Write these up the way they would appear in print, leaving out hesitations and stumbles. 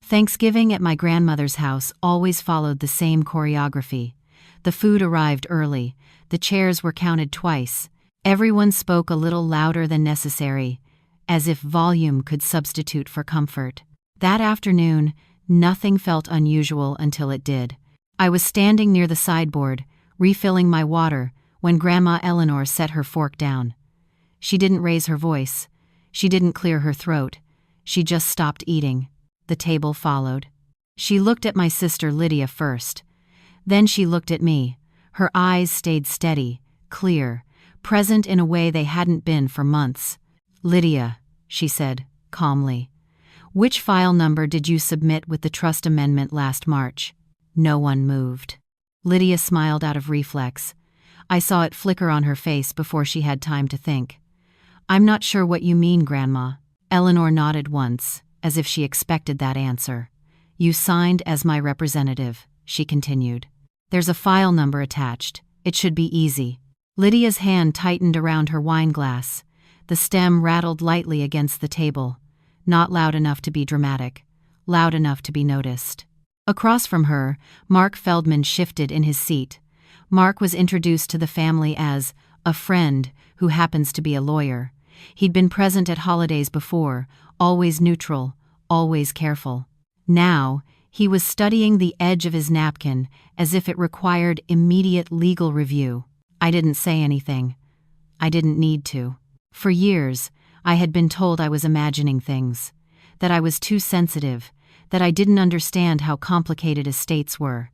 Thanksgiving at my grandmother's house always followed the same choreography. The food arrived early, the chairs were counted twice, everyone spoke a little louder than necessary, as if volume could substitute for comfort. That afternoon, nothing felt unusual until it did. I was standing near the sideboard, refilling my water, when Grandma Eleanor set her fork down. She didn't raise her voice. She didn't clear her throat. She just stopped eating. The table followed. She looked at my sister Lydia first. Then she looked at me. Her eyes stayed steady, clear, present in a way they hadn't been for months. "Lydia," she said, calmly, "which file number did you submit with the trust amendment last March?" No one moved. Lydia smiled out of reflex. I saw it flicker on her face before she had time to think. "I'm not sure what you mean, Grandma." Eleanor nodded once, as if she expected that answer. "You signed as my representative," she continued. "There's a file number attached. It should be easy." Lydia's hand tightened around her wine glass. The stem rattled lightly against the table. Not loud enough to be dramatic, loud enough to be noticed. Across from her, Mark Feldman shifted in his seat. Mark was introduced to the family as a friend who happens to be a lawyer. He'd been present at holidays before, always neutral, always careful. Now, he was studying the edge of his napkin as if it required immediate legal review. I didn't say anything. I didn't need to. For years, I had been told I was imagining things, that I was too sensitive, that I didn't understand how complicated estates were.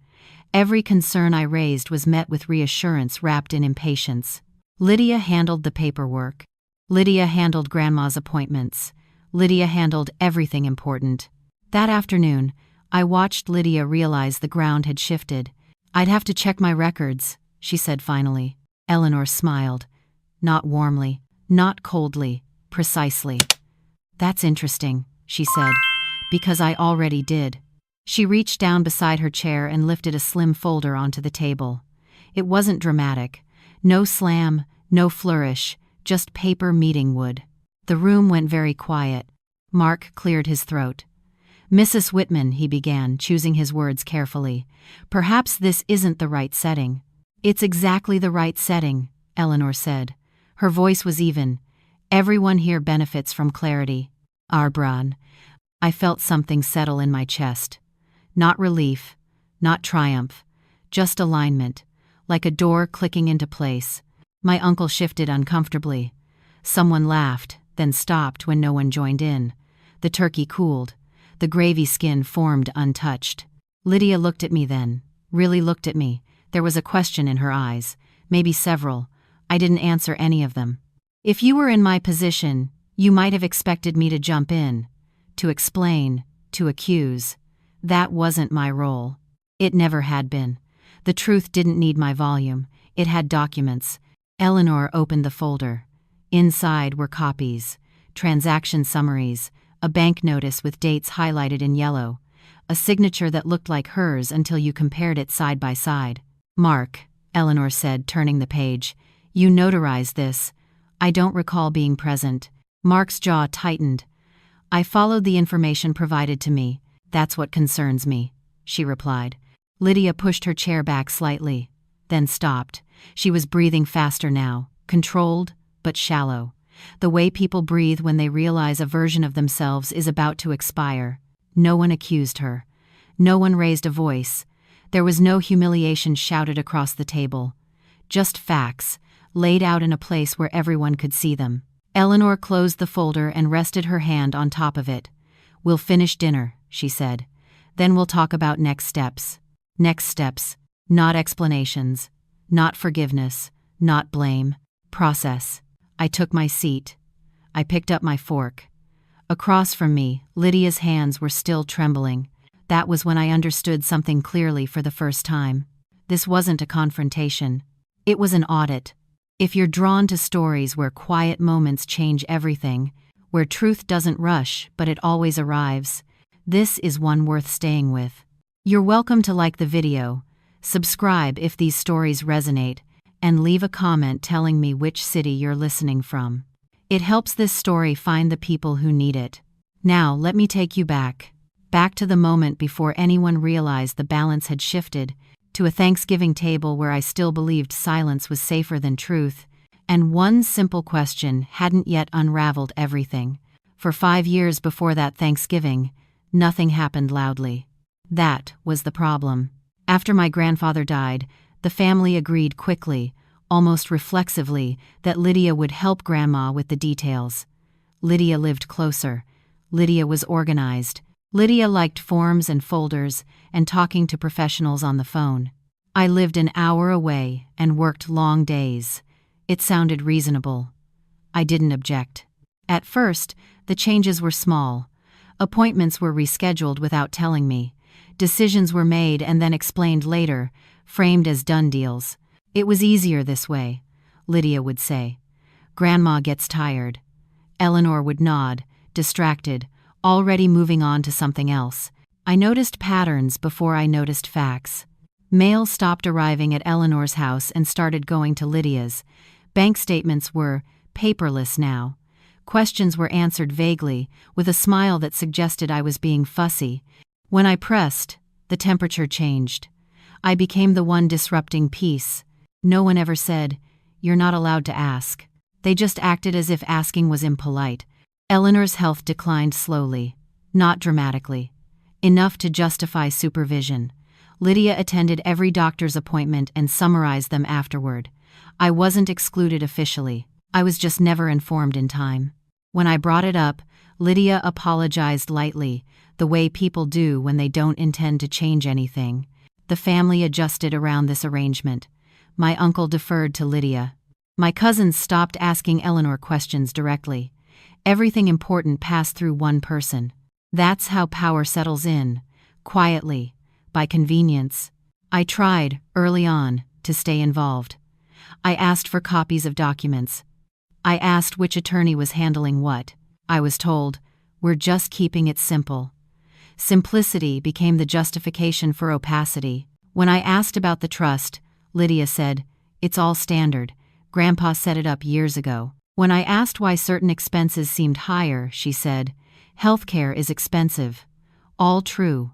Every concern I raised was met with reassurance wrapped in impatience. Lydia handled the paperwork. Lydia handled Grandma's appointments. Lydia handled everything important. That afternoon, I watched Lydia realize the ground had shifted. "I'd have to check my records," she said finally. Eleanor smiled. Not warmly, not coldly, precisely. "That's interesting," she said, "because I already did." She reached down beside her chair and lifted a slim folder onto the table. It wasn't dramatic. No slam, no flourish, just paper meeting wood. The room went very quiet. Mark cleared his throat. "Mrs. Whitman," he began, choosing his words carefully. "Perhaps this isn't the right setting." "It's exactly the right setting," Eleanor said. Her voice was even. "Everyone here benefits from clarity." Arbran. I felt something settle in my chest. Not relief, not triumph, just alignment, like a door clicking into place. My uncle shifted uncomfortably. Someone laughed, then stopped when no one joined in. The turkey cooled. The gravy skin formed untouched. Lydia looked at me then, really looked at me. There was a question in her eyes, maybe several. I didn't answer any of them. "If you were in my position, you might have expected me to jump in, to explain, to accuse. That wasn't my role. It never had been. The truth didn't need my volume. It had documents." Eleanor opened the folder. Inside were copies, transaction summaries, a bank notice with dates highlighted in yellow, a signature that looked like hers until you compared it side by side. "Mark," Eleanor said, turning the page, "you notarized this. I don't recall being present." Mark's jaw tightened. "I followed the information provided to me. That's what concerns me," she replied. Lydia pushed her chair back slightly, then stopped. She was breathing faster now, controlled, but shallow. The way people breathe when they realize a version of themselves is about to expire. No one accused her. No one raised a voice. There was no humiliation shouted across the table. Just facts, laid out in a place where everyone could see them. Eleanor closed the folder and rested her hand on top of it. "We'll finish dinner," she said. "Then we'll talk about next steps." Next steps, not explanations, not forgiveness, not blame. Process. I took my seat. I picked up my fork. Across from me, Lydia's hands were still trembling. That was when I understood something clearly for the first time. This wasn't a confrontation. It was an audit. If you're drawn to stories where quiet moments change everything, where truth doesn't rush but it always arrives, this is one worth staying with. You're welcome to like the video, subscribe if these stories resonate, and leave a comment telling me which city you're listening from. It helps this story find the people who need it. Now let me take you back. back to the moment before anyone realized the balance had shifted, to a Thanksgiving table where I still believed silence was safer than truth, and one simple question hadn't yet unraveled everything. For 5 years before that Thanksgiving, nothing happened loudly. That was the problem. After my grandfather died, the family agreed quickly, almost reflexively, that Lydia would help Grandma with the details. Lydia lived closer. Lydia was organized. Lydia liked forms and folders and talking to professionals on the phone. I lived an hour away and worked long days. It sounded reasonable. I didn't object. At first, the changes were small. Appointments were rescheduled without telling me. Decisions were made and then explained later, framed as done deals. It was easier this way, Lydia would say. Grandma gets tired. Eleanor would nod, distracted, already moving on to something else. I noticed patterns before I noticed facts. Mail stopped arriving at Eleanor's house and started going to Lydia's. Bank statements were paperless now. Questions were answered vaguely, with a smile that suggested I was being fussy. When I pressed, the temperature changed. I became the one disrupting peace. No one ever said, "You're not allowed to ask." They just acted as if asking was impolite. Eleanor's health declined slowly, not dramatically. Enough to justify supervision. Lydia attended every doctor's appointment and summarized them afterward. I wasn't excluded officially. I was just never informed in time. When I brought it up, Lydia apologized lightly, the way people do when they don't intend to change anything. The family adjusted around this arrangement. My uncle deferred to Lydia. My cousins stopped asking Eleanor questions directly. Everything important passed through one person. That's how power settles in, quietly, by convenience. I tried, early on, to stay involved. I asked for copies of documents. I asked which attorney was handling what. I was told, "We're just keeping it simple." Simplicity became the justification for opacity. When I asked about the trust, Lydia said, "It's all standard. Grandpa set it up years ago." When I asked why certain expenses seemed higher, she said, "Healthcare is expensive." All true,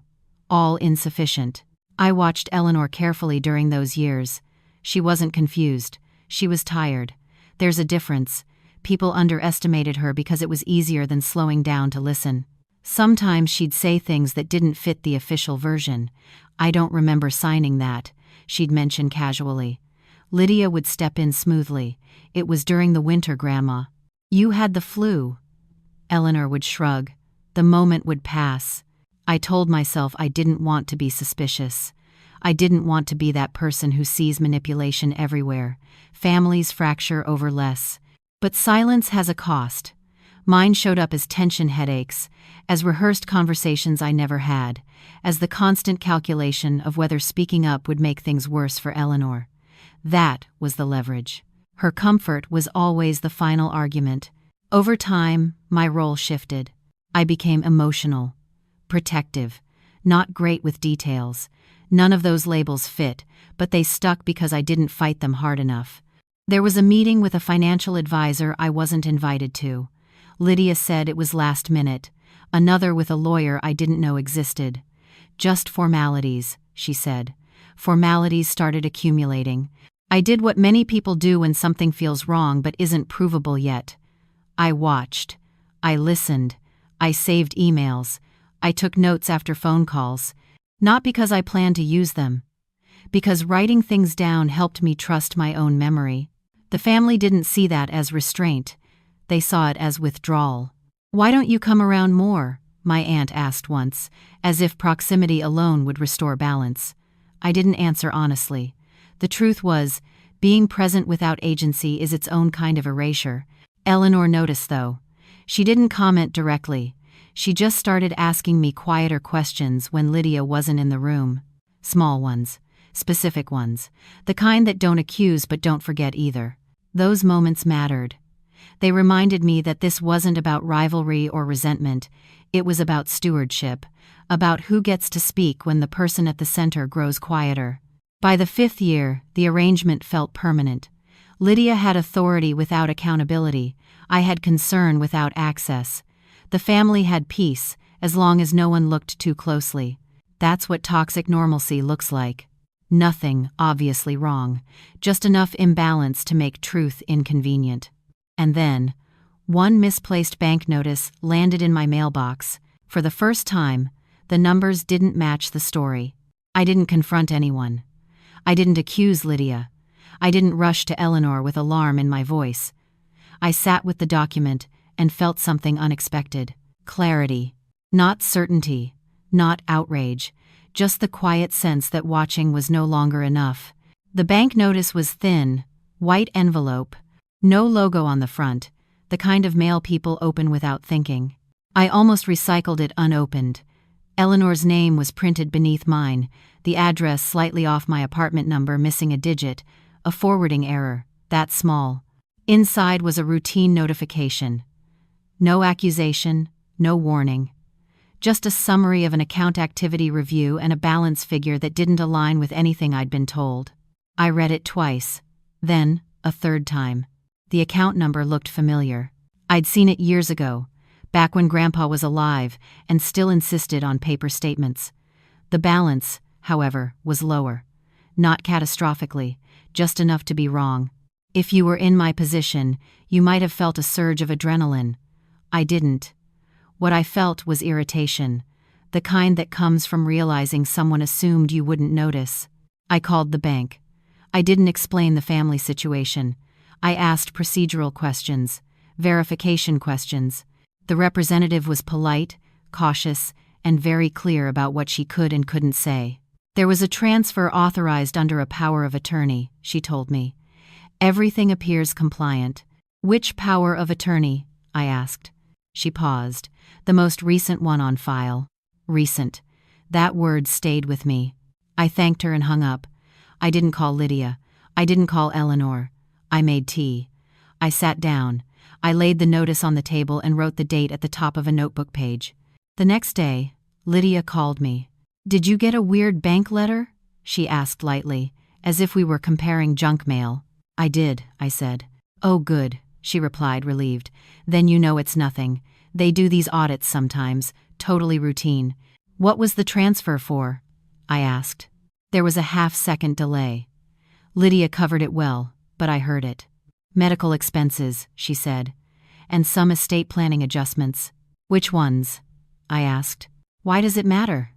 all insufficient. I watched Eleanor carefully during those years. She wasn't confused. She was tired. There's a difference. People underestimated her because it was easier than slowing down to listen. Sometimes she'd say things that didn't fit the official version. "I don't remember signing that," she'd mention casually. Lydia would step in smoothly. "It was during the winter, Grandma." "You had the flu." Eleanor would shrug. The moment would pass. I told myself I didn't want to be suspicious. I didn't want to be that person who sees manipulation everywhere. Families fracture over less. But silence has a cost. Mine showed up as tension headaches, as rehearsed conversations I never had, as the constant calculation of whether speaking up would make things worse for Eleanor. That was the leverage. Her comfort was always the final argument. Over time, my role shifted. I became emotional, protective, not great with details. None of those labels fit, but they stuck because I didn't fight them hard enough. There was a meeting with a financial advisor I wasn't invited to. Lydia said it was last minute. Another with a lawyer I didn't know existed. "Just formalities," she said. Formalities started accumulating. I did what many people do when something feels wrong but isn't provable yet. I watched. I listened. I saved emails. I took notes after phone calls. Not because I planned to use them. Because writing things down helped me trust my own memory. The family didn't see that as restraint. They saw it as withdrawal. "Why don't you come around more?" my aunt asked once, as if proximity alone would restore balance. I didn't answer honestly. The truth was, being present without agency is its own kind of erasure. Eleanor noticed, though. She didn't comment directly. She just started asking me quieter questions when Lydia wasn't in the room. Small ones. Specific ones. The kind that don't accuse but don't forget either. Those moments mattered. They reminded me that this wasn't about rivalry or resentment. It was about stewardship. About who gets to speak when the person at the center grows quieter. By the 5th year, the arrangement felt permanent. Lydia had authority without accountability. I had concern without access. The family had peace, as long as no one looked too closely. That's what toxic normalcy looks like. Nothing obviously wrong, just enough imbalance to make truth inconvenient. And then, one misplaced bank notice landed in my mailbox. For the first time, the numbers didn't match the story. I didn't confront anyone. I didn't accuse Lydia. I didn't rush to Eleanor with alarm in my voice. I sat with the document and felt something unexpected. Clarity. Not certainty. Not outrage. Just the quiet sense that watching was no longer enough. The bank notice was thin, white envelope, no logo on the front, the kind of mail people open without thinking. I almost recycled it unopened. Eleanor's name was printed beneath mine, the address slightly off my apartment number missing a digit, a forwarding error, that small. Inside was a routine notification. No accusation, no warning. Just a summary of an account activity review and a balance figure that didn't align with anything I'd been told. I read it twice, then a third time. The account number looked familiar. I'd seen it years ago, back when Grandpa was alive and still insisted on paper statements. The balance, however, was lower. Not catastrophically, just enough to be wrong. If you were in my position, you might have felt a surge of adrenaline. I didn't. What I felt was irritation, the kind that comes from realizing someone assumed you wouldn't notice. I called the bank. I didn't explain the family situation. I asked procedural questions, verification questions. The representative was polite, cautious, and very clear about what she could and couldn't say. There was a transfer authorized under a power of attorney, she told me. Everything appears compliant. Which power of attorney? I asked. She paused. The most recent one on file. Recent. That word stayed with me. I thanked her and hung up. I didn't call Lydia. I didn't call Eleanor. I made tea. I sat down. I laid the notice on the table and wrote the date at the top of a notebook page. The next day, Lydia called me. "Did you get a weird bank letter?" she asked lightly, as if we were comparing junk mail. "I did," I said. "Oh, good," she replied, relieved. "Then you know it's nothing. They do these audits sometimes, totally routine." "What was the transfer for?" I asked. There was a half-second delay. Lydia covered it well, but I heard it. "Medical expenses," she said, "and some estate planning adjustments." "Which ones?" I asked. "Why does it matter?"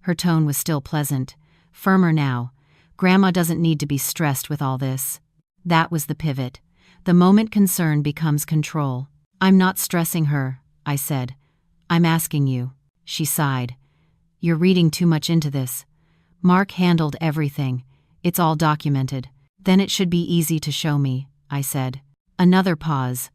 Her tone was still pleasant, firmer now. "Grandma doesn't need to be stressed with all this." That was the pivot. The moment concern becomes control. "I'm not stressing her," I said. "I'm asking you." She sighed. "You're reading too much into this. Mark handled everything. It's all documented. Then it should be easy to show me," I said. Another pause.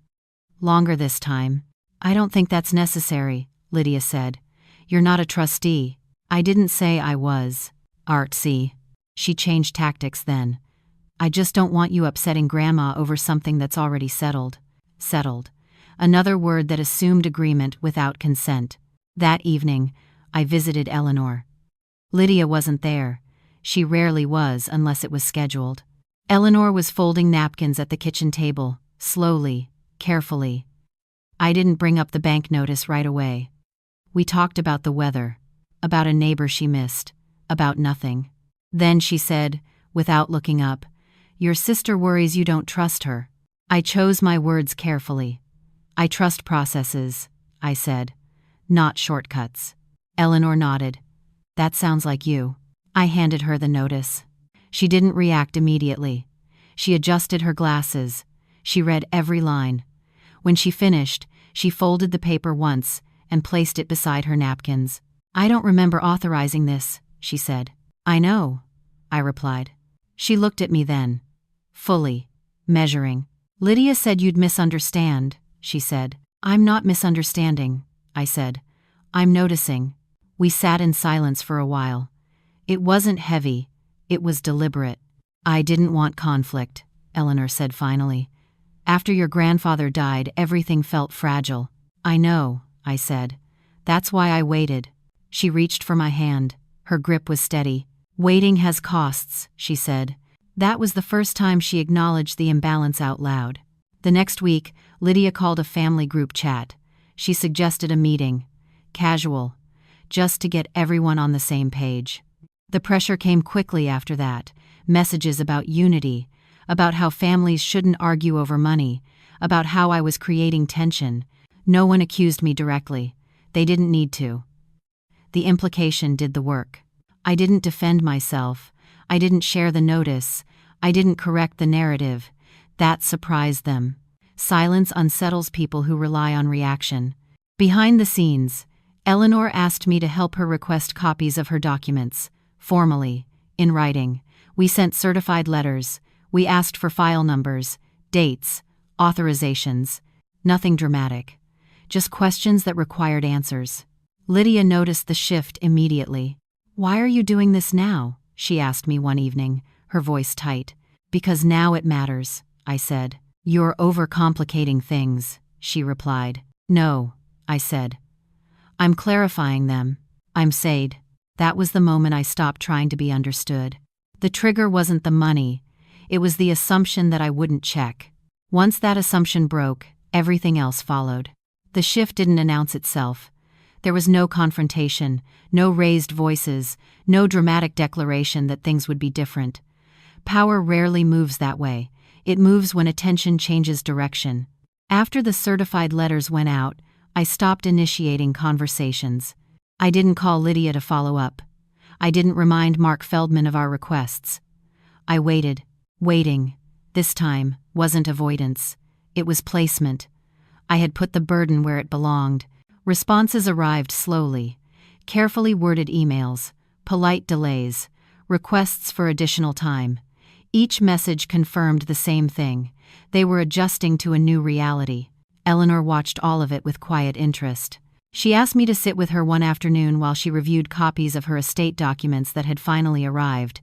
Longer this time. "I don't think that's necessary," Lydia said. "You're not a trustee." I didn't say I was. Artsy. She changed tactics then. "I just don't want you upsetting Grandma over something that's already settled." Settled. Another word that assumed agreement without consent. That evening, I visited Eleanor. Lydia wasn't there. She rarely was unless it was scheduled. Eleanor was folding napkins at the kitchen table, slowly, carefully. I didn't bring up the bank notice right away. We talked about the weather, about a neighbor she missed, about nothing. Then she said, without looking up, "Your sister worries you don't trust her." I chose my words carefully. "I trust processes," I said, "not shortcuts." Eleanor nodded. "That sounds like you." I handed her the notice. She didn't react immediately. She adjusted her glasses. She read every line. When she finished, she folded the paper once and placed it beside her napkins. "I don't remember authorizing this," she said. "I know," I replied. She looked at me then. Fully. Measuring. "Lydia said you'd misunderstand," she said. "I'm not misunderstanding," I said. "I'm noticing." We sat in silence for a while. It wasn't heavy. It was deliberate. "I didn't want conflict," Eleanor said finally. "After your grandfather died, everything felt fragile." "I know," I said. "That's why I waited." She reached for my hand. Her grip was steady. "Waiting has costs," she said. That was the first time she acknowledged the imbalance out loud. The next week, Lydia called a family group chat. She suggested a meeting. casual, just to get everyone on the same page. The pressure came quickly after that, messages about unity, about how families shouldn't argue over money, about how I was creating tension. No one accused me directly. They didn't need to. The implication did the work. I didn't defend myself. I didn't share the notice. I didn't correct the narrative. That surprised them. Silence unsettles people who rely on reaction. Behind the scenes, Eleanor asked me to help her request copies of her documents, formally, in writing. We sent certified letters. We asked for file numbers, dates, authorizations. Nothing dramatic. Just questions that required answers. Lydia noticed the shift immediately. "Why are you doing this now?" she asked me one evening, her voice tight. "Because now it matters," I said. "You're overcomplicating things," she replied. "No," I said. "I'm clarifying them. I'm sad." That was the moment I stopped trying to be understood. The trigger wasn't the money. It was the assumption that I wouldn't check. Once that assumption broke, everything else followed. The shift didn't announce itself. There was no confrontation, no raised voices, no dramatic declaration that things would be different. Power rarely moves that way. It moves when attention changes direction. After the certified letters went out, I stopped initiating conversations. I didn't call Lydia to follow up. I didn't remind Mark Feldman of our requests. I waited. Waiting, this time, wasn't avoidance. It was placement. I had put the burden where it belonged. Responses arrived slowly. Carefully worded emails, polite delays, requests for additional time. Each message confirmed the same thing. They were adjusting to a new reality. Eleanor watched all of it with quiet interest. She asked me to sit with her one afternoon while she reviewed copies of her estate documents that had finally arrived.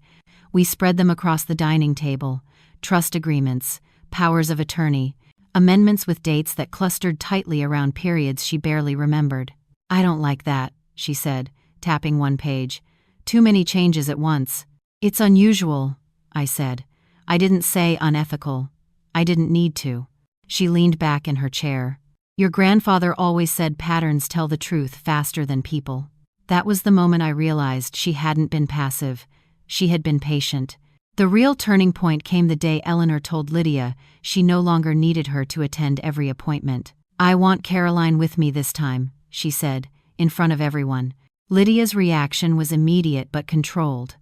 We spread them across the dining table, trust agreements, powers of attorney, amendments with dates that clustered tightly around periods she barely remembered. "I don't like that," she said, tapping one page. "Too many changes at once." "It's unusual," I said. "I didn't say unethical. I didn't need to." She leaned back in her chair. "Your grandfather always said patterns tell the truth faster than people." That was the moment I realized she hadn't been passive. She had been patient. The real turning point came the day Eleanor told Lydia she no longer needed her to attend every appointment. "I want Caroline with me this time," she said, in front of everyone. Lydia's reaction was immediate but controlled.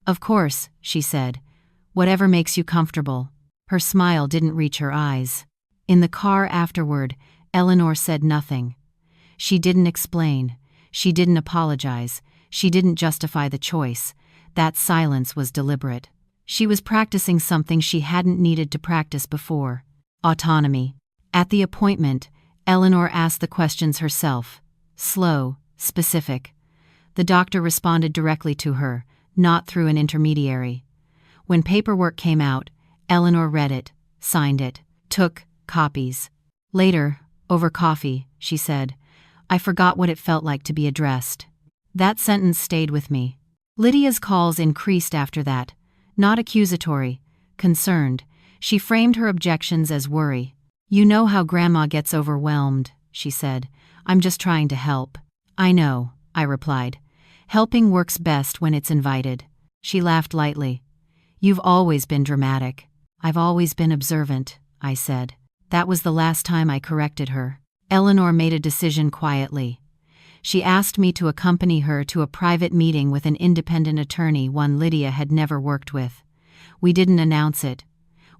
"Of course," she said. "Whatever makes you comfortable." Her smile didn't reach her eyes. In the car afterward, Eleanor said nothing. She didn't explain. She didn't apologize. She didn't justify the choice. That silence was deliberate. She was practicing something she hadn't needed to practice before: autonomy. At the appointment, Eleanor asked the questions herself. Slow, specific. The doctor responded directly to her, not through an intermediary. When paperwork came out, Eleanor read it, signed it, took copies. Later, over coffee, she said, "I forgot what it felt like to be addressed." That sentence stayed with me. Lydia's calls increased after that, not accusatory, concerned. She framed her objections as worry. "You know how Grandma gets overwhelmed," she said. "I'm just trying to help." "I know," I replied. "Helping works best when it's invited." She laughed lightly. "You've always been dramatic." "I've always been observant," I said. That was the last time I corrected her. Eleanor made a decision quietly. She asked me to accompany her to a private meeting with an independent attorney, one Lydia had never worked with. We didn't announce it.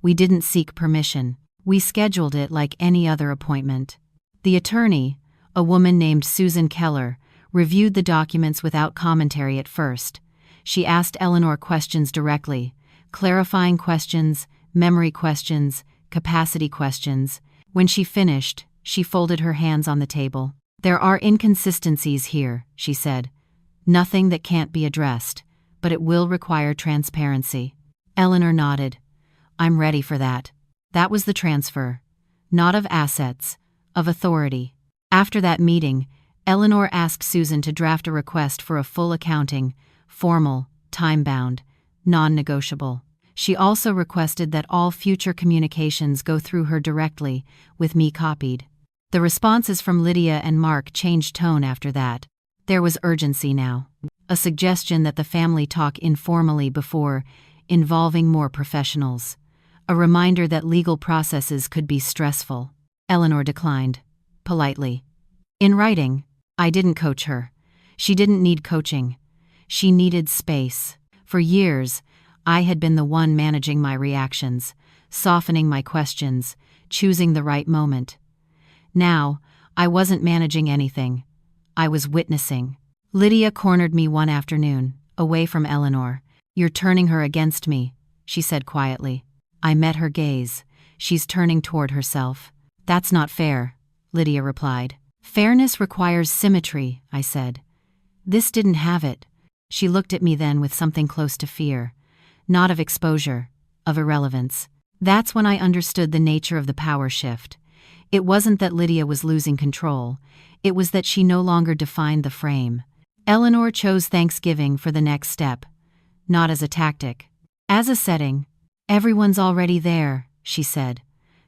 We didn't seek permission. We scheduled it like any other appointment. The attorney, a woman named Susan Keller, reviewed the documents without commentary at first. She asked Eleanor questions directly, clarifying questions, memory questions, capacity questions. When she finished, she folded her hands on the table. "There are inconsistencies here," she said. "Nothing that can't be addressed, but it will require transparency." Eleanor nodded. "I'm ready for that." That was the transfer. Not of assets, of authority. After that meeting, Eleanor asked Susan to draft a request for a full accounting, formal, time-bound, non-negotiable. She also requested that all future communications go through her directly, with me copied. The responses from Lydia and Mark changed tone after that. There was urgency now. A suggestion that the family talk informally before involving more professionals. A reminder that legal processes could be stressful. Eleanor declined. Politely. In writing, I didn't coach her. She didn't need coaching. She needed space. For years, I had been the one managing my reactions, softening my questions, choosing the right moment. Now, I wasn't managing anything. I was witnessing. Lydia cornered me one afternoon, away from Eleanor. You're turning her against me, she said quietly. I met her gaze. She's turning toward herself. That's not fair, Lydia replied. Fairness requires symmetry, I said. This didn't have it. She looked at me then with something close to fear. Not of exposure, of irrelevance. That's when I understood the nature of the power shift. It wasn't that Lydia was losing control. It was that she no longer defined the frame. Eleanor chose Thanksgiving for the next step. Not as a tactic. As a setting. Everyone's already there, she said.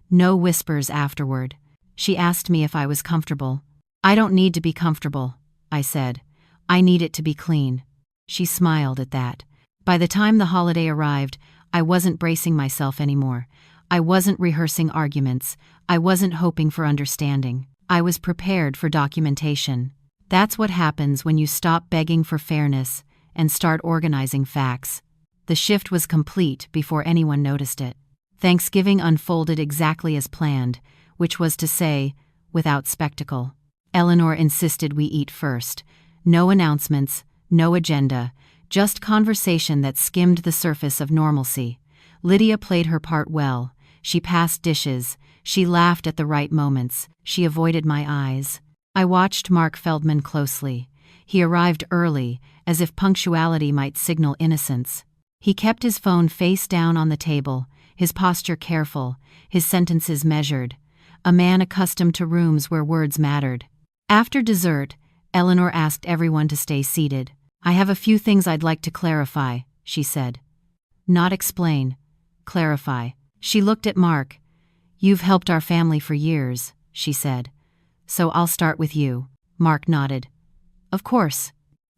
No whispers afterward. She asked me if I was comfortable. I don't need to be comfortable, I said. I need it to be clean. She smiled at that. By the time the holiday arrived, I wasn't bracing myself anymore. I wasn't rehearsing arguments. I wasn't hoping for understanding. I was prepared for documentation. That's what happens when you stop begging for fairness and start organizing facts. The shift was complete before anyone noticed it. Thanksgiving unfolded exactly as planned, which was to say, without spectacle. Eleanor insisted we eat first. No announcements, no agenda, just conversation that skimmed the surface of normalcy. Lydia played her part well. She passed dishes. She laughed at the right moments. She avoided my eyes. I watched Mark Feldman closely. He arrived early, as if punctuality might signal innocence. He kept his phone face down on the table, his posture careful, his sentences measured. A man accustomed to rooms where words mattered. After dessert, Eleanor asked everyone to stay seated. I have a few things I'd like to clarify, she said. Not explain. Clarify. She looked at Mark. You've helped our family for years, she said. So I'll start with you. Mark nodded. Of course.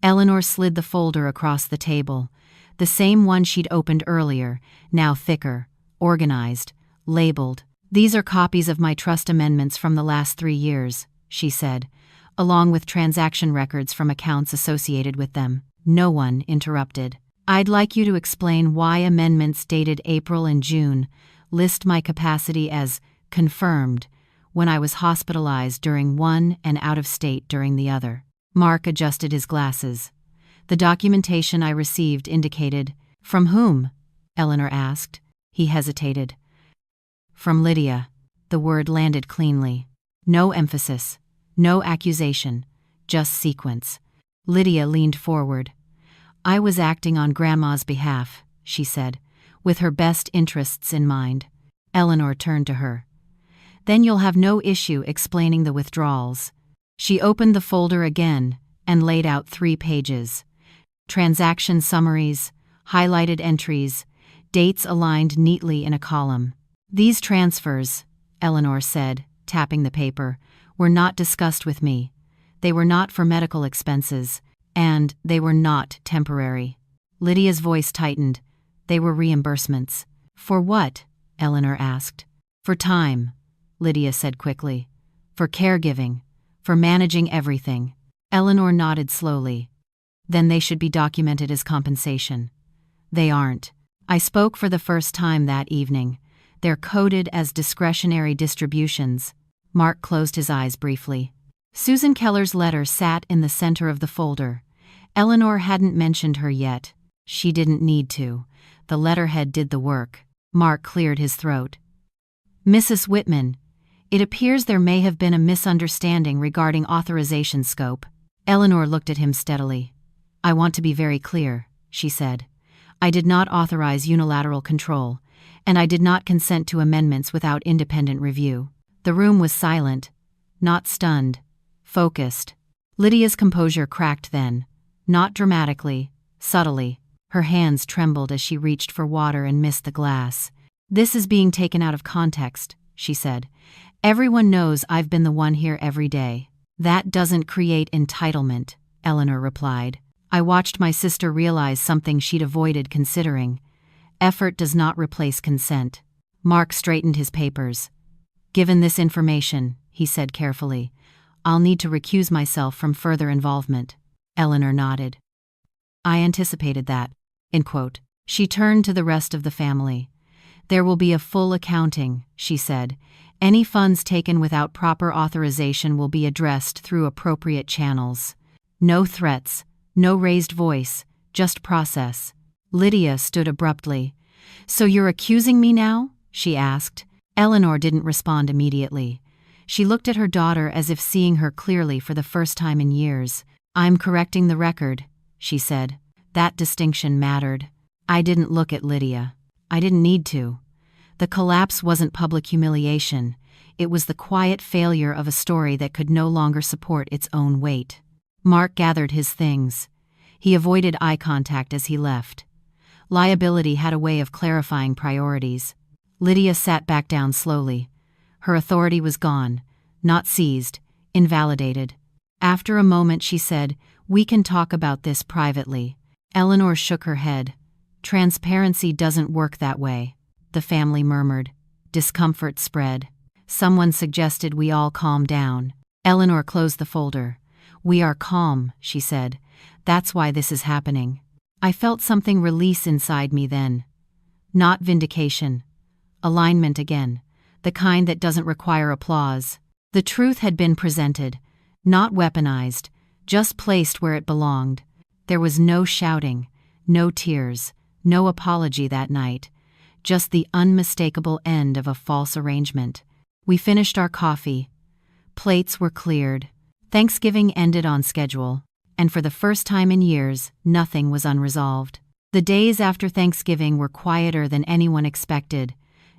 Eleanor slid the folder across the table. The same one she'd opened earlier, now thicker, organized, labeled. These are copies of my trust amendments from the last 3 years, she said, along with transaction records from accounts associated with them. No one interrupted. I'd like you to explain why amendments dated April and June list my capacity as confirmed when I was hospitalized during one and out of state during the other. Mark adjusted his glasses. The documentation I received indicated, from whom? Eleanor asked. He hesitated. From Lydia. The word landed cleanly. No emphasis. No accusation. Just sequence. Lydia leaned forward. I was acting on Grandma's behalf, she said, with her best interests in mind. Eleanor turned to her. Then you'll have no issue explaining the withdrawals. She opened the folder again and laid out 3 pages. Transaction summaries, highlighted entries, dates aligned neatly in a column. These transfers, Eleanor said, tapping the paper, were not discussed with me. They were not for medical expenses, and they were not temporary. Lydia's voice tightened. They were reimbursements. For what? Eleanor asked. For time, Lydia said quickly. For caregiving. For managing everything. Eleanor nodded slowly. Then they should be documented as compensation. They aren't. I spoke for the first time that evening. They're coded as discretionary distributions. Mark closed his eyes briefly. Susan Keller's letter sat in the center of the folder. Eleanor hadn't mentioned her yet. She didn't need to. The letterhead did the work. Mark cleared his throat. Mrs. Whitman, it appears there may have been a misunderstanding regarding authorization scope. Eleanor looked at him steadily. I want to be very clear, she said. I did not authorize unilateral control, and I did not consent to amendments without independent review. The room was silent, not stunned, focused. Lydia's composure cracked then, not dramatically, subtly. Her hands trembled as she reached for water and missed the glass. This is being taken out of context, she said. Everyone knows I've been the one here every day. That doesn't create entitlement, Eleanor replied. I watched my sister realize something she'd avoided considering. Effort does not replace consent. Mark straightened his papers. Given this information, he said carefully, I'll need to recuse myself from further involvement. Eleanor nodded. I anticipated that. End quote. She turned to the rest of the family. There will be a full accounting, she said. Any funds taken without proper authorization will be addressed through appropriate channels. No threats, no raised voice, just process. Lydia stood abruptly. So you're accusing me now? She asked. Eleanor didn't respond immediately. She looked at her daughter as if seeing her clearly for the first time in years. I'm correcting the record, she said. That distinction mattered. I didn't look at Lydia. I didn't need to. The collapse wasn't public humiliation. It was the quiet failure of a story that could no longer support its own weight. Mark gathered his things. He avoided eye contact as he left. Liability had a way of clarifying priorities. Lydia sat back down slowly. Her authority was gone, not seized, invalidated. After a moment she said, "We can talk about this privately." Eleanor shook her head. "Transparency doesn't work that way," the family murmured. Discomfort spread. Someone suggested we all calm down. Eleanor closed the folder. "We are calm," she said. "That's why this is happening." I felt something release inside me then. Not vindication. Alignment again. The kind that doesn't require applause. The truth had been presented. Not weaponized. Just placed where it belonged. There was no shouting. No tears. No apology that night. Just the unmistakable end of a false arrangement. We finished our coffee. Plates were cleared. Thanksgiving ended on schedule. And for the first time in years, nothing was unresolved. The days after Thanksgiving were quieter than anyone expected.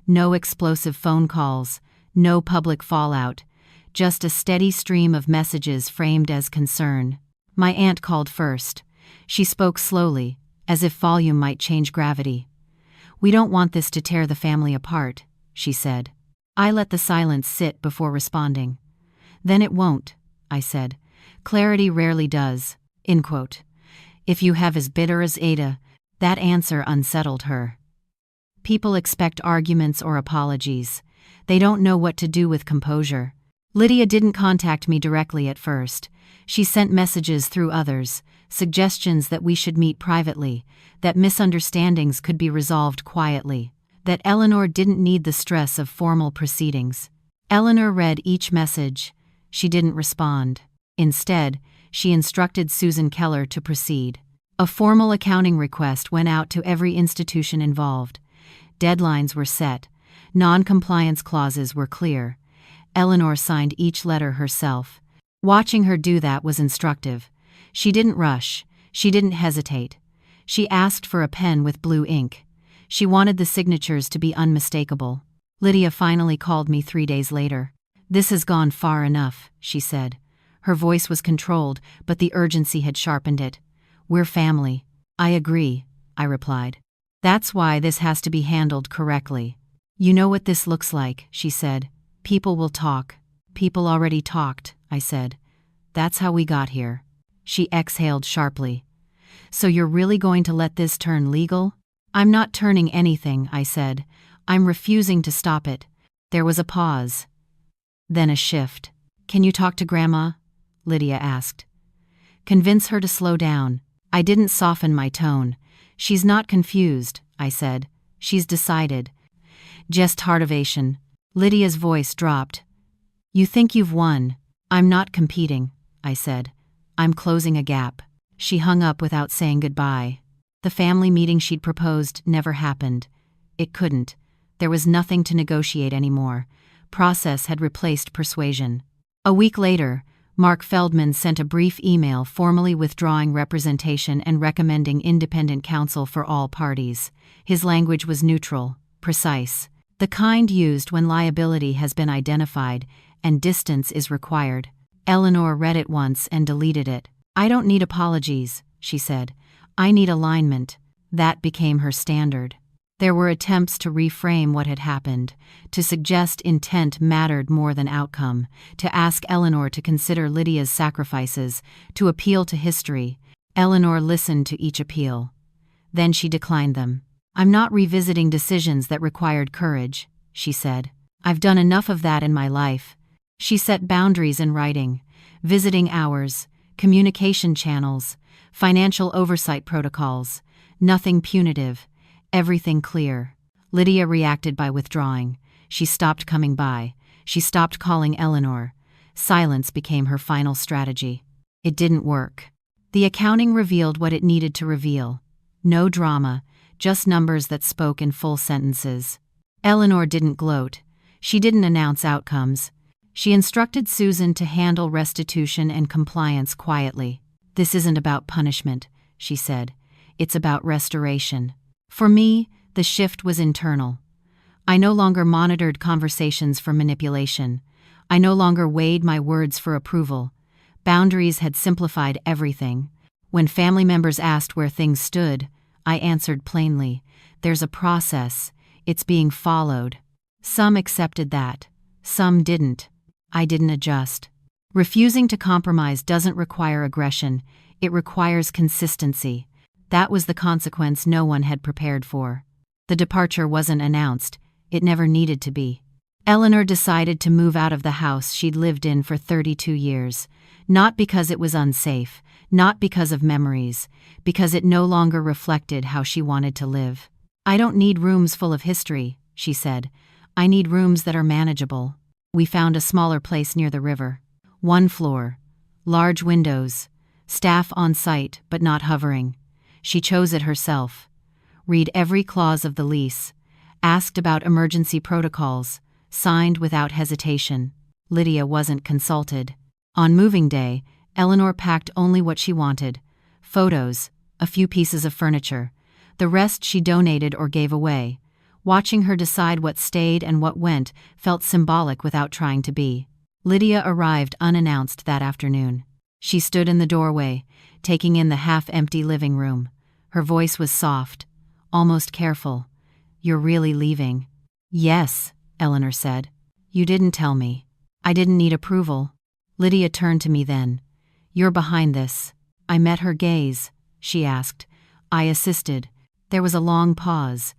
No explosive phone calls, no public fallout, just a steady stream of messages framed as concern. My aunt called first. She spoke slowly, as if volume might change gravity. "We don't want this to tear the family apart," she said. I let the silence sit before responding. "Then it won't," I said. "Clarity rarely does." End quote. If you have as bitter as Ada, that answer unsettled her. People expect arguments or apologies. They don't know what to do with composure. Lydia didn't contact me directly at first. She sent messages through others, suggestions that we should meet privately, that misunderstandings could be resolved quietly, that Eleanor didn't need the stress of formal proceedings. Eleanor read each message. She didn't respond. Instead, she instructed Susan Keller to proceed. A formal accounting request went out to every institution involved. Deadlines were set. Non-compliance clauses were clear. Eleanor signed each letter herself. Watching her do that was instructive. She didn't rush. She didn't hesitate. She asked for a pen with blue ink. She wanted the signatures to be unmistakable. Lydia finally called me 3 days later. "This has gone far enough," she said. Her voice was controlled, but the urgency had sharpened it. "We're family." "I agree," I replied. "That's why this has to be handled correctly." "You know what this looks like," she said. "People will talk." "People already talked," I said. "That's how we got here." She exhaled sharply. "So you're really going to let this turn legal?" "I'm not turning anything," I said. "I'm refusing to stop it." There was a pause. Then a shift. "Can you talk to Grandma?" Lydia asked. "Convince her to slow down." I didn't soften my tone. "She's not confused," I said. "She's decided." "Just hardovation." Lydia's voice dropped. "You think you've won." "I'm not competing," I said. "I'm closing a gap." She hung up without saying goodbye. The family meeting she'd proposed never happened. It couldn't. There was nothing to negotiate anymore. Process had replaced persuasion. A week later, Mark Feldman sent a brief email formally withdrawing representation and recommending independent counsel for all parties. His language was neutral, precise, the kind used when liability has been identified and distance is required. Eleanor read it once and deleted it. "I don't need apologies," she said. "I need alignment." That became her standard. There were attempts to reframe what had happened, to suggest intent mattered more than outcome, to ask Eleanor to consider Lydia's sacrifices, to appeal to history. Eleanor listened to each appeal. Then she declined them. "I'm not revisiting decisions that required courage," she said. "I've done enough of that in my life." She set boundaries in writing, visiting hours, communication channels, financial oversight protocols. Nothing punitive, everything clear. Lydia reacted by withdrawing. She stopped coming by. She stopped calling Eleanor. Silence became her final strategy. It didn't work. The accounting revealed what it needed to reveal. No drama, just numbers that spoke in full sentences. Eleanor didn't gloat. She didn't announce outcomes. She instructed Susan to handle restitution and compliance quietly. "This isn't about punishment," she said. "It's about restoration." For me, the shift was internal. I no longer monitored conversations for manipulation. I no longer weighed my words for approval. Boundaries had simplified everything. When family members asked where things stood, I answered plainly, "There's a process. It's being followed." Some accepted that. Some didn't. I didn't adjust. Refusing to compromise doesn't require aggression. It requires consistency. That was the consequence no one had prepared for. The departure wasn't announced. It never needed to be. Eleanor decided to move out of the house she'd lived in for 32 years. Not because it was unsafe, not because of memories, because it no longer reflected how she wanted to live. "I don't need rooms full of history," she said. "I need rooms that are manageable." We found a smaller place near the river. One floor, large windows, staff on site but not hovering. She chose it herself. Read every clause of the lease. Asked about emergency protocols. Signed without hesitation. Lydia wasn't consulted. On moving day, Eleanor packed only what she wanted. Photos, a few pieces of furniture. The rest she donated or gave away. Watching her decide what stayed and what went felt symbolic without trying to be. Lydia arrived unannounced that afternoon. She stood in the doorway, taking in the half-empty living room. Her voice was soft, almost careful. "You're really leaving?" "Yes," Eleanor said. "You didn't tell me. I didn't need approval." Lydia turned to me then. "You're behind this." I met her gaze. She asked. I assisted. There was a long pause.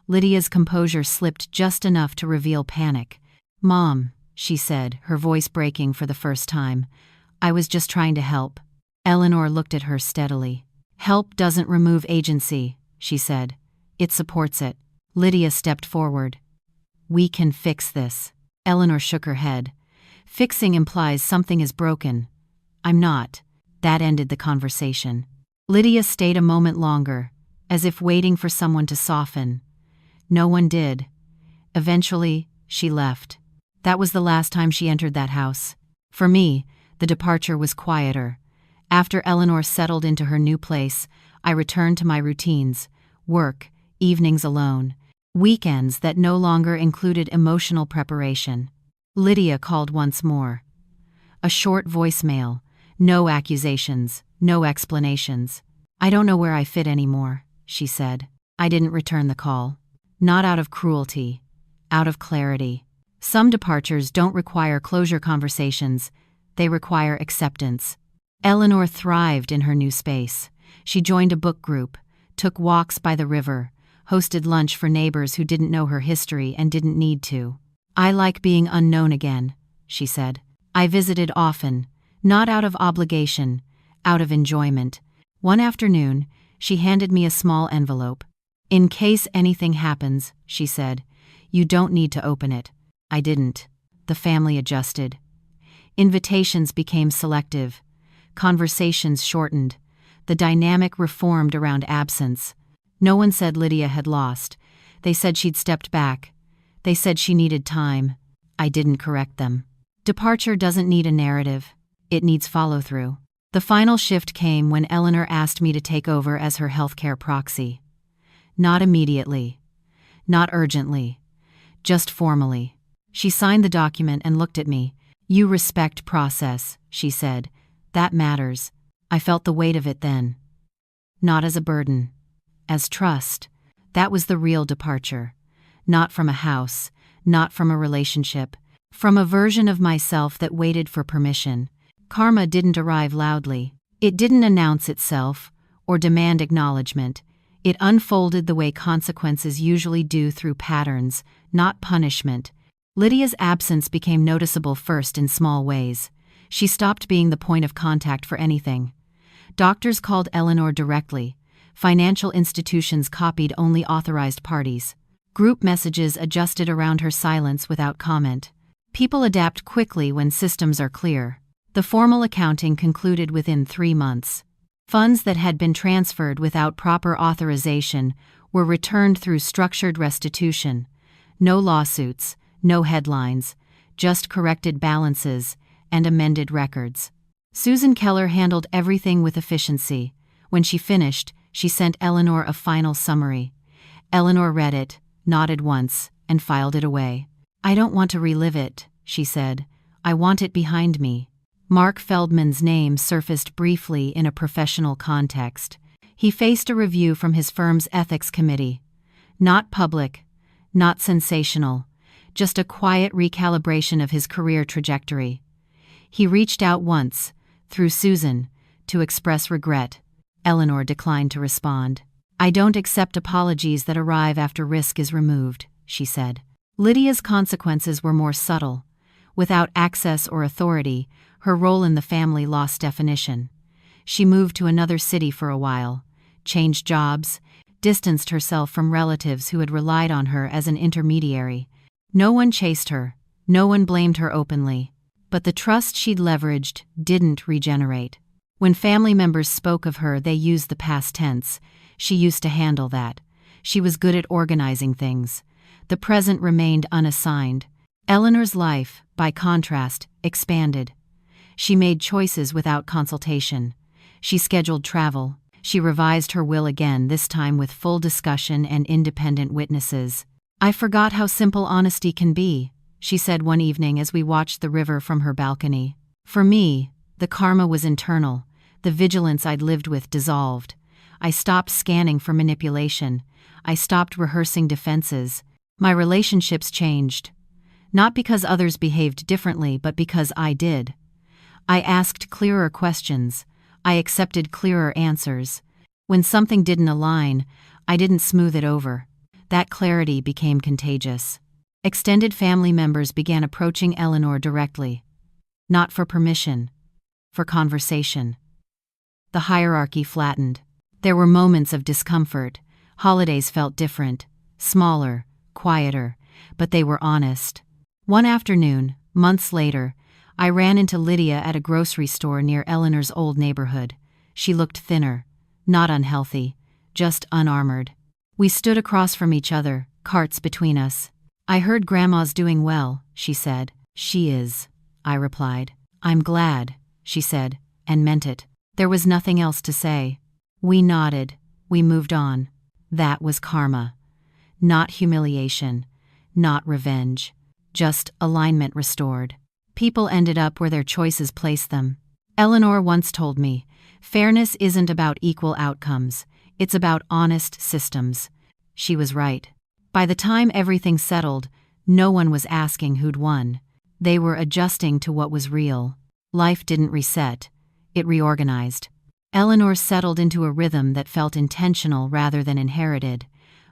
Lydia's composure slipped just enough to reveal panic. "Mom," she said, her voice breaking for the first time. "I was just trying to help." Eleanor looked at her steadily. "Help doesn't remove agency," she said. "It supports it." Lydia stepped forward. "We can fix this." Eleanor shook her head. "Fixing implies something is broken." "I'm not." That ended the conversation. Lydia stayed a moment longer, as if waiting for someone to soften. No one did. Eventually, she left. That was the last time she entered that house. For me, the departure was quieter. After Eleanor settled into her new place, I returned to my routines: work, evenings alone, weekends that no longer included emotional preparation. Lydia called once more. A short voicemail, no accusations, no explanations. "I don't know where I fit anymore," she said. I didn't return the call. Not out of cruelty, out of clarity. Some departures don't require closure conversations, they require acceptance. Eleanor thrived in her new space. She joined a book group, took walks by the river, hosted lunch for neighbors who didn't know her history and didn't need to. "I like being unknown again," she said. I visited often, not out of obligation, out of enjoyment. One afternoon, she handed me a small envelope. "In case anything happens," she said, "you don't need to open it." I didn't. The family adjusted. Invitations became selective. Conversations shortened. The dynamic reformed around absence. No one said Lydia had lost. They said she'd stepped back. They said she needed time. I didn't correct them. Departure doesn't need a narrative. It needs follow-through. The final shift came when Eleanor asked me to take over as her healthcare proxy. Not immediately. Not urgently. Just formally. She signed the document and looked at me. "You respect process," she said. "That matters." I felt the weight of it then. Not as a burden. As trust. That was the real departure. Not from a house, not from a relationship, from a version of myself that waited for permission. Karma didn't arrive loudly. It didn't announce itself or demand acknowledgement. It unfolded the way consequences usually do, through patterns, not punishment. Lydia's absence became noticeable first in small ways. She stopped being the point of contact for anything. Doctors called Eleanor directly. Financial institutions copied only authorized parties. Group messages adjusted around her silence without comment. People adapt quickly when systems are clear. The formal accounting concluded within 3 months. Funds that had been transferred without proper authorization were returned through structured restitution. No lawsuits, no headlines, just corrected balances and amended records. Susan Keller handled everything with efficiency. When she finished, she sent Eleanor a final summary. Eleanor read it, nodded once, and filed it away. "I don't want to relive it," she said. "I want it behind me." Mark Feldman's name surfaced briefly in a professional context. He faced a review from his firm's ethics committee. Not public, not sensational, just a quiet recalibration of his career trajectory. He reached out once, through Susan, to express regret. Eleanor declined to respond. "I don't accept apologies that arrive after risk is removed," she said. Lydia's consequences were more subtle. Without access or authority, her role in the family lost definition. She moved to another city for a while, changed jobs, distanced herself from relatives who had relied on her as an intermediary. No one chased her, no one blamed her openly. But the trust she'd leveraged didn't regenerate. When family members spoke of her, they used the past tense. She used to handle that. She was good at organizing things. The present remained unassigned. Eleanor's life, by contrast, expanded. She made choices without consultation. She scheduled travel. She revised her will again, this time with full discussion and independent witnesses. "I forgot how simple honesty can be," she said one evening as we watched the river from her balcony. For me, the karma was internal. The vigilance I'd lived with dissolved. I stopped scanning for manipulation. I stopped rehearsing defenses. My relationships changed. Not because others behaved differently, but because I did. I asked clearer questions. I accepted clearer answers. When something didn't align, I didn't smooth it over. That clarity became contagious. Extended family members began approaching Eleanor directly. Not for permission, for conversation. The hierarchy flattened. There were moments of discomfort. Holidays felt different, smaller, quieter, but they were honest. One afternoon, months later, I ran into Lydia at a grocery store near Eleanor's old neighborhood. She looked thinner, not unhealthy, just unarmored. We stood across from each other, carts between us. "I heard Grandma's doing well," she said. "She is," I replied. "I'm glad," she said, and meant it. There was nothing else to say. We nodded. We moved on. That was karma. Not humiliation. Not revenge. Just alignment restored. People ended up where their choices placed them. Eleanor once told me, "Fairness isn't about equal outcomes. It's about honest systems." She was right. By the time everything settled, no one was asking who'd won. They were adjusting to what was real. Life didn't reset. It reorganized. Eleanor settled into a rhythm that felt intentional rather than inherited.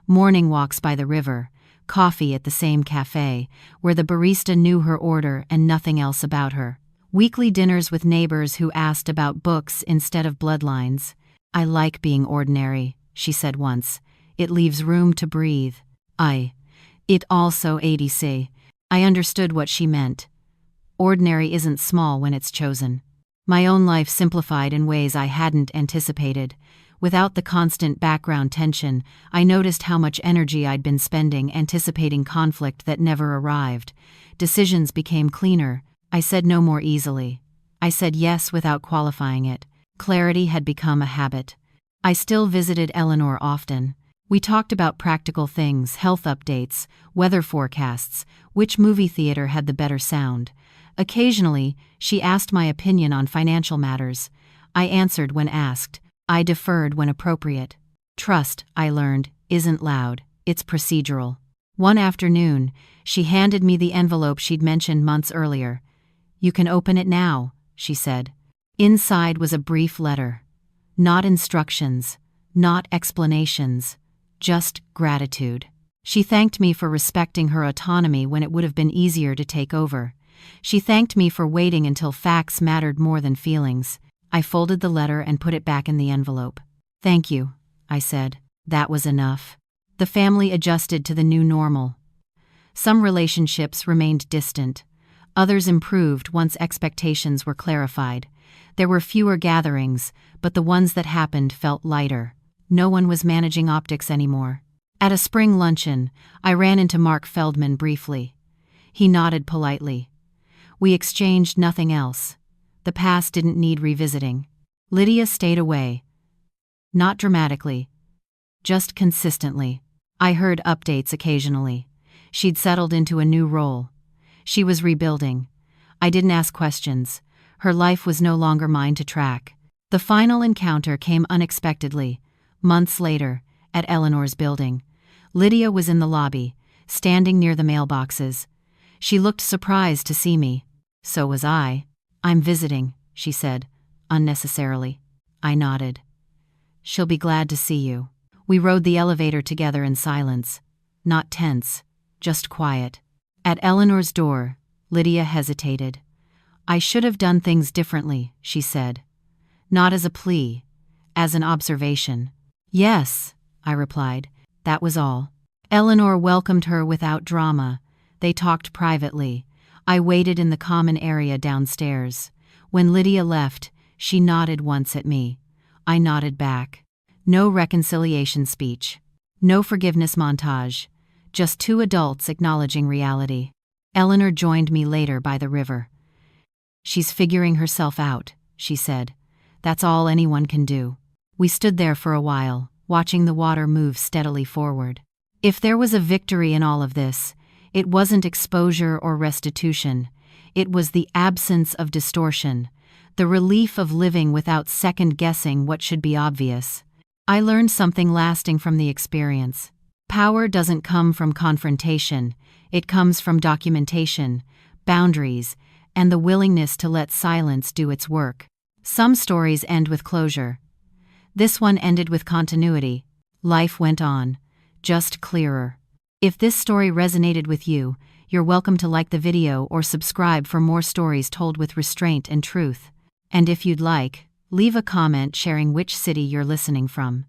Morning walks by the river, coffee at the same cafe, where the barista knew her order and nothing else about her. Weekly dinners with neighbors who asked about books instead of bloodlines. "I like being ordinary," she said once. "It leaves room to breathe." It also ADC. I understood what she meant. Ordinary isn't small when it's chosen. My own life simplified in ways I hadn't anticipated. Without the constant background tension, I noticed how much energy I'd been spending anticipating conflict that never arrived. Decisions became cleaner. I said no more easily. I said yes without qualifying it. Clarity had become a habit. I still visited Eleanor often. We talked about practical things, health updates, weather forecasts, which movie theater had the better sound. Occasionally, she asked my opinion on financial matters. I answered when asked. I deferred when appropriate. Trust, I learned, isn't loud, it's procedural. One afternoon, she handed me the envelope she'd mentioned months earlier. "You can open it now," she said. Inside was a brief letter. Not instructions, not explanations, just gratitude. She thanked me for respecting her autonomy when it would have been easier to take over. She thanked me for waiting until facts mattered more than feelings. I folded the letter and put it back in the envelope. "Thank you," I said. That was enough. The family adjusted to the new normal. Some relationships remained distant. Others improved once expectations were clarified. There were fewer gatherings, but the ones that happened felt lighter. No one was managing optics anymore. At a spring luncheon, I ran into Mark Feldman briefly. He nodded politely. We exchanged nothing else. The past didn't need revisiting. Lydia stayed away. Not dramatically. Just consistently. I heard updates occasionally. She'd settled into a new role. She was rebuilding. I didn't ask questions. Her life was no longer mine to track. The final encounter came unexpectedly. Months later, at Eleanor's building. Lydia was in the lobby, standing near the mailboxes. She looked surprised to see me. So was I. "I'm visiting," she said, unnecessarily. I nodded. "She'll be glad to see you." We rode the elevator together in silence. Not tense, just quiet. At Eleanor's door, Lydia hesitated. "I should have done things differently," she said. Not as a plea, as an observation. "Yes," I replied. That was all. Eleanor welcomed her without drama. They talked privately. I waited in the common area downstairs. When Lydia left, she nodded once at me. I nodded back. No reconciliation speech. No forgiveness montage. Just two adults acknowledging reality. Eleanor joined me later by the river. "She's figuring herself out," she said. "That's all anyone can do." We stood there for a while, watching the water move steadily forward. If there was a victory in all of this, it wasn't exposure or restitution. It was the absence of distortion, the relief of living without second-guessing what should be obvious. I learned something lasting from the experience. Power doesn't come from confrontation, it comes from documentation, boundaries, and the willingness to let silence do its work. Some stories end with closure. This one ended with continuity. Life went on, just clearer. If this story resonated with you, you're welcome to like the video or subscribe for more stories told with restraint and truth. And if you'd like, leave a comment sharing which city you're listening from.